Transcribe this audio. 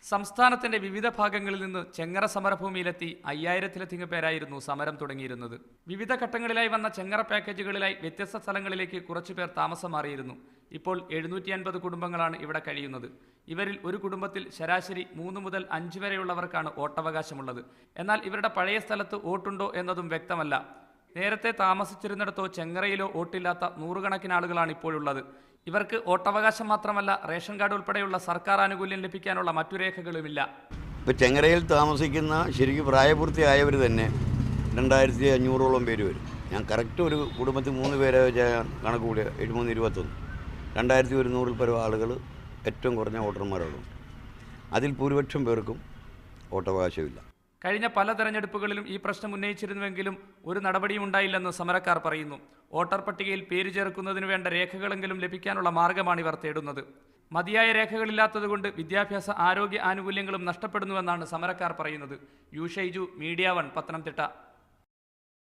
സംസ്ഥാനത്തിന്റെ വിവിധ ഭാഗങ്ങളിൽ നിന്ന് ചെങ്ങറ സമരഭൂമിയിലെത്തി 5000-ലധികം പേരായിരുന്നു സമരം തുടങ്ങിയിരുന്നത്. വിവിധ ഘട്ടങ്ങളിലായി വന്ന ചെങ്ങറ പാക്കേജുകളിലായി വ്യത്യസ്ത സ്ഥലങ്ങളിലേക്ക് കുറച്ചുപേർ താമസം മാറിയിരുന്നു. ഇപ്പോൾ 750 കുടുംബങ്ങളാണ് ഇവിടെ കഴിയുന്നത്. ഇവരിൽ ഒരു കുടുംബത്തിൽ ശരാശരി 3 മുതൽ 5 വരെയുള്ളവർക്കാണ് വോട്ടവകാശമുള്ളത്. എന്നാൽ ഇവരുടെ പഴയ സ്ഥലത്ത് വോട്ടുണ്ടോ എന്നതും വ്യക്തമല്ല. നേരത്തെ താമസിച്ചിരുന്നിടത്തോ ചെങ്ങറയിലോ വോട്ടില്ലാത്ത നൂറുകണക്കിന് ആളുകളാണ് ഇപ്പോഴുള്ളത്. ഇവർക്ക് വോട്ടവകാശം മാത്രമല്ല, റേഷൻ കാർഡ് ഉൾപ്പെടെയുള്ള സർക്കാർ ആനുകൂല്യം ലഭിക്കാനുള്ള മറ്റു രേഖകളുമില്ല. ഇപ്പോൾ ചെങ്ങറയിൽ താമസിക്കുന്ന ശരിക്കും പ്രായപൂർത്തിയായവർ തന്നെ 2500ഓളം പേര് വരും. ഞാൻ കറക്റ്റ് ഒരു കുടുംബത്തിൽ 3 പേരെ കണക്ക് കൂടിയ 2321 2100-ൽ പരം ആളുകൾ ഏറ്റവും കുറഞ്ഞ വോട്ടർമാരുള്ളൂ. അതിൽ ഭൂരിപക്ഷം പേർക്കും വോട്ടവകാശമില്ല. കഴിഞ്ഞ പല തെരഞ്ഞെടുപ്പുകളിലും ഈ പ്രശ്നം ഉന്നയിച്ചിരുന്നുവെങ്കിലും ഒരു നടപടിയും ഉണ്ടായില്ലെന്ന് സമരക്കാർ പറയുന്നു. വോട്ടർ പട്ടികയിൽ പേര് ചേർക്കുന്നതിന് വേണ്ട രേഖകളെങ്കിലും ലഭിക്കാനുള്ള മാർഗമാണ് ഇവർ തേടുന്നത്. മതിയായ രേഖകളില്ലാത്തതുകൊണ്ട് വിദ്യാഭ്യാസ ആരോഗ്യ ആനുകൂല്യങ്ങളും നഷ്ടപ്പെടുന്നുവെന്നാണ് സമരക്കാർ പറയുന്നത്. U Shaiju, media 1, Pathanamthitta.